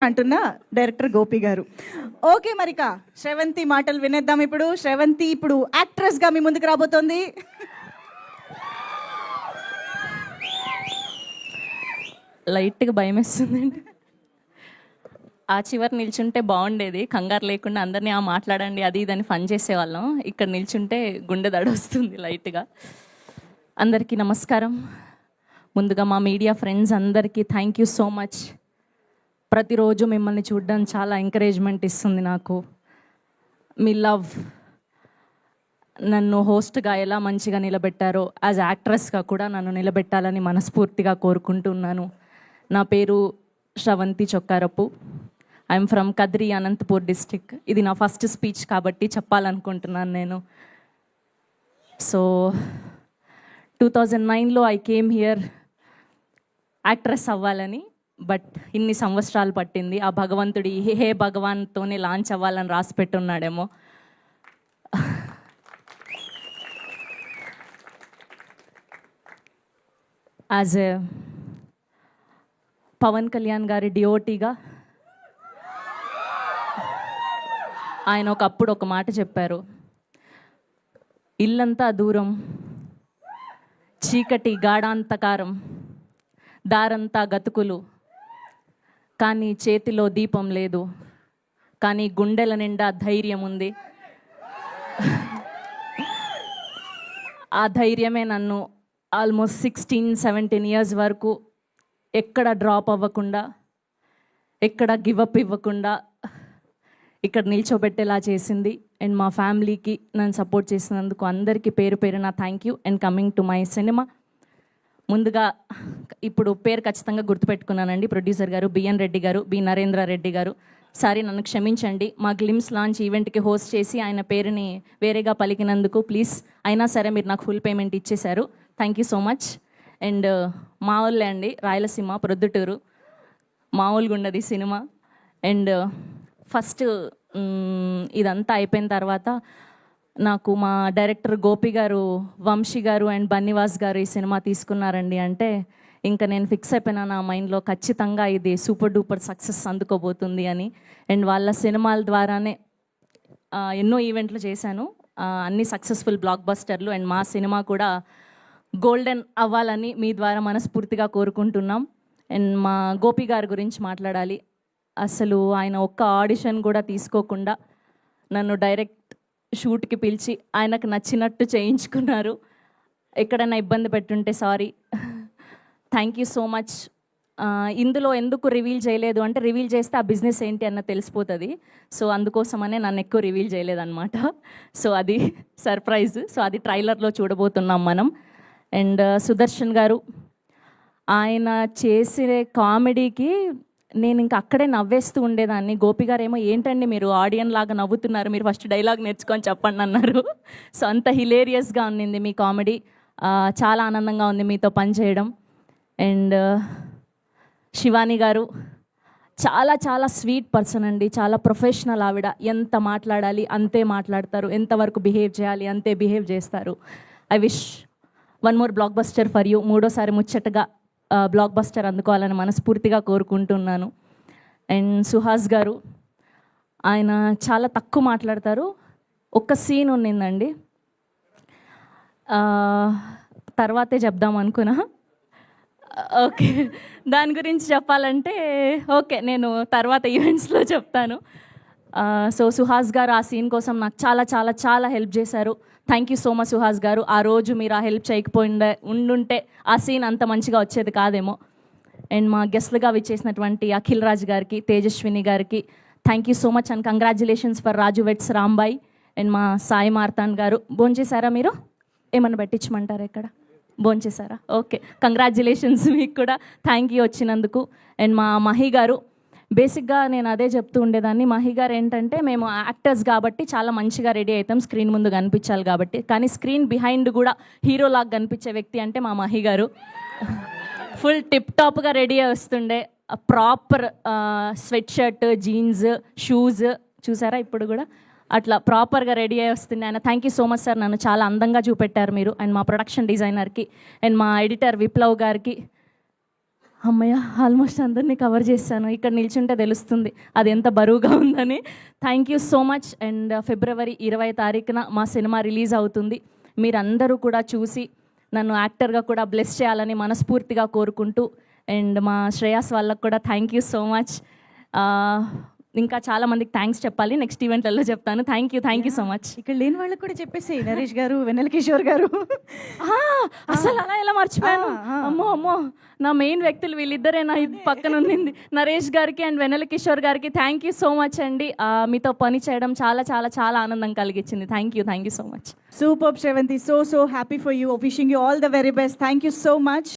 అంటున్న డైరెక్టర్ గోపి గారు. ఓకే, మరిక శ్రవంతి మాటలు వినేద్దాం. ఇప్పుడు శ్రవంతి ఇప్పుడు యాక్ట్రెస్ గా మీ ముందుకు రాబోతోంది. లైట్గా భయం వేస్తుందండి. ఆ చివరి నిల్చుంటే బాగుండేది, కంగారు లేకుండా అందరినీ మాట్లాడండి అది ఇదని ఫన్ చేసేవాళ్ళం. ఇక్కడ నిల్చుంటే గుండె దడొస్తుంది లైట్గా. అందరికీ నమస్కారం. ముందుగా మా మీడియా ఫ్రెండ్స్ అందరికీ థ్యాంక్ యూ సో మచ్. ప్రతిరోజు మిమ్మల్ని చూడడం చాలా ఎంకరేజ్మెంట్ ఇస్తుంది నాకు. మీ లవ్ నన్ను హోస్ట్గా ఎలా మంచిగా నిలబెట్టారో యాజ్ యాక్ట్రెస్గా కూడా నన్ను నిలబెట్టాలని మనస్ఫూర్తిగా కోరుకుంటున్నాను. నా పేరు Sravanthi Chokkarapu. I'm from Kadiri, Anantapur district. ఇది నా ఫస్ట్ స్పీచ్ కాబట్టి చెప్పాలనుకుంటున్నాను నేను. సో 2009లో ఐ కేమ్ హియర్ యాక్ట్రెస్ అవ్వాలని. బట్ ఇన్ని సంవత్సరాలు పట్టింది. ఆ భగవంతుడి హే భగవాన్తోనే లాంచ్ అవ్వాలని రాసి పెట్టున్నాడేమో. యాజ్ ఎ పవన్ కళ్యాణ్ గారి డిఓటీగా ఆయన ఒకప్పుడు ఒక మాట చెప్పారు, ఇల్లంతా దూరం, చీకటి గాఢాంతకారం, దారంతా గతుకులు, కానీ చేతిలో దీపం లేదు, కానీ గుండెల నిండా ధైర్యం ఉంది. ఆ ధైర్యమే నన్ను ఆల్మోస్ట్ 16-17 ఇయర్స్ వరకు ఎక్కడ డ్రాప్ అవ్వకుండా, ఎక్కడ గివప్ ఇవ్వకుండా ఇక్కడ నిల్చోబెట్టేలా చేసింది. అండ్ మా ఫ్యామిలీకి నన్ను సపోర్ట్ చేసినందుకు అందరికీ పేరు పేరున thank you. And coming to my cinema, ముందుగా ఇప్పుడు పేరు ఖచ్చితంగా గుర్తుపెట్టుకున్నానండి. ప్రొడ్యూసర్ గారు బిఎన్ రెడ్డి గారు, బి నరేంద్ర రెడ్డి గారు. సారీ, నన్ను క్షమించండి. మా గ్లిమ్స్ లాంచ్ ఈవెంట్కి హోస్ట్ చేసి ఆయన పేరుని వేరేగా పలికినందుకు ప్లీజ్. అయినా సరే మీరు నాకు ఫుల్ పేమెంట్ ఇచ్చేశారు. Thank you so much. And మా వాళ్ళే అండి, రాయలసీమ ప్రొద్దుటూరు. మామూలుగా ఉన్నది సినిమా. అండ్ ఫస్ట్ ఇదంతా అయిపోయిన తర్వాత నాకు మా డైరెక్టర్ గోపి గారు, వంశీ గారు అండ్ బన్నివాస్ గారు ఈ సినిమా తీసుకున్నారండి అంటే ఇంకా నేను ఫిక్స్ అయిపోయినా నా మైండ్లో ఖచ్చితంగా ఇది సూపర్ డూపర్ సక్సెస్ అందుకోబోతుంది అని. అండ్ వాళ్ళ సినిమాల ద్వారానే ఎన్నో ఈవెంట్లు చేశాను, అన్ని సక్సెస్ఫుల్ బ్లాక్ బస్టర్లు. అండ్ మా సినిమా కూడా గోల్డెన్ అవ్వాలని మీ ద్వారా మనస్ఫూర్తిగా కోరుకుంటున్నాం. అండ్ మా గోపి గారి గురించి మాట్లాడాలి. అసలు ఆయన ఒక్క ఆడిషన్ కూడా తీసుకోకుండా నన్ను డైరెక్ట్ షూట్కి పిలిచి ఆయనకు నచ్చినట్టు చేయించుకున్నారు. ఎక్కడైనా ఇబ్బంది పెట్టుంటే sorry. Thank you so much. ఇందులో ఎందుకు రివీల్ చేయలేదు అంటే, రివీల్ చేస్తే ఆ బిజినెస్ ఏంటి అన్న తెలిసిపోతుంది. సో అందుకోసమనే నన్ను ఎక్కువ రివీల్ చేయలేదన్నమాట. సో అది సర్ప్రైజ్. సో అది ట్రైలర్లో చూడబోతున్నాం మనం. అండ్ సుదర్శన్ గారు, ఆయన చేసే కామెడీకి నేను ఇంకా అక్కడే నవ్వేస్తూ ఉండేదాన్ని. గోపి గారు ఏమో ఏంటండి మీరు ఆడియన్ లాగా నవ్వుతున్నారు, మీరు ఫస్ట్ డైలాగ్ నేర్చుకొని చెప్పండి అన్నారు. సో అంత హిలేరియస్గా ఉన్నింది మీ కామెడీ. చాలా ఆనందంగా ఉంది మీతో పనిచేయడం. అండ్ శివాని గారు చాలా చాలా స్వీట్ పర్సన్ అండి, చాలా ప్రొఫెషనల్ ఆవిడ. ఎంత మాట్లాడాలి అంతే మాట్లాడతారు, ఎంతవరకు బిహేవ్ చేయాలి అంతే బిహేవ్ చేస్తారు. I wish one more block buster for you. మూడోసారి ముచ్చటగా బ్లాక్ బస్టర్ అందుకోవాలని మనస్ఫూర్తిగా కోరుకుంటున్నాను. అండ్ సుహాస్ గారు, ఆయన చాలా తక్కువ మాట్లాడతారు. ఒక్క సీన్ ఉన్నిందండి, తర్వాతే చెప్దాం అనుకున్నా. ఓకే, దాని గురించి చెప్పాలంటే ఓకే నేను తర్వాత ఈవెంట్స్లో చెప్తాను. సో సుహాస్ గారు ఆ సీన్ కోసం నాకు చాలా చాలా చాలా హెల్ప్ చేశారు. Thank you so much Suhas గారు. ఆ రోజు మీరు ఆ హెల్ప్ ఉండుంటే ఆ సీన్ అంత మంచిగా వచ్చేది కాదేమో. అండ్ మా గెస్ట్లుగా విచ్చేసినటువంటి అఖిల్ రాజ్ గారికి, తేజస్విని గారికి thank you so much and congratulations for Raju vets Rambai. And మా సాయి మార్తాండ్ గారు, భోంచేశారా మీరు? ఏమన్నా పెట్టించమంటారా ఇక్కడ? భోంచేశారా? ఓకే, కంగ్రాచులేషన్స్ మీకు కూడా. థ్యాంక్ యూ వచ్చినందుకు. అండ్ మా మహి గారు, బేసిక్గా నేను అదే చెప్తూ ఉండేదాన్ని. మహి గారు ఏంటంటే, మేము యాక్టర్స్ కాబట్టి చాలా మంచిగా రెడీ అవుతాం, స్క్రీన్ ముందు కనిపించాలి కాబట్టి. కానీ స్క్రీన్ బిహైండ్ కూడా హీరోలాగా కనిపించే వ్యక్తి అంటే మా మహి గారు. ఫుల్ టిప్ టాప్గా రెడీ వస్తుండే, proper sweat shirt, jeans, shoes చూసారా ఇప్పుడు కూడా అట్లా ప్రాపర్గా రెడీ అయ్యి వస్తుంది ఆయన. Thank you so much sir, నన్ను చాలా అందంగా చూపెట్టారు మీరు. అండ్ మా ప్రొడక్షన్ డిజైనర్కి అండ్ మా ఎడిటర్ విప్లవ్ గారికి అమ్మయ్య ఆల్మోస్ట్ అందరినీ కవర్ చేశాను. ఇక్కడ నిల్చుంటే తెలుస్తుంది అది ఎంత బరువుగా ఉందని. Thank you so much. And February 20 తారీఖున మా సినిమా రిలీజ్ అవుతుంది. మీరందరూ కూడా చూసి నన్ను యాక్టర్గా కూడా బ్లెస్ చేయాలని మనస్ఫూర్తిగా కోరుకుంటూ, అండ్ మా శ్రేయాస్ వాళ్ళకు కూడా థ్యాంక్ యూ సో మచ్. ఇంకా చాలా మందికి థ్యాంక్స్ చెప్పాలి, నెక్స్ట్ ఈవెంట్లలో చెప్తాను. Thank you so much. ఇక్కడ లేని వాళ్ళకి కూడా చెప్పేసి నరేష్ గారు, వెన్నెల కిషోర్ గారు. అసలు అలా ఎలా మర్చిపోయాను. అమ్మో నా మెయిన్ వ్యక్తులు వీళ్ళిద్దరే నా పక్కన ఉన్నింది. నరేష్ గారికి అండ్ వెన్నెల కిషోర్ గారికి థ్యాంక్ యూ సో మచ్ అండి. మీతో పని చేయడం చాలా చాలా చాలా ఆనందం కలిగించింది. Thank you so much. Super Sravanthi, so happy for you. Wishing you all the very best. Thank you so much.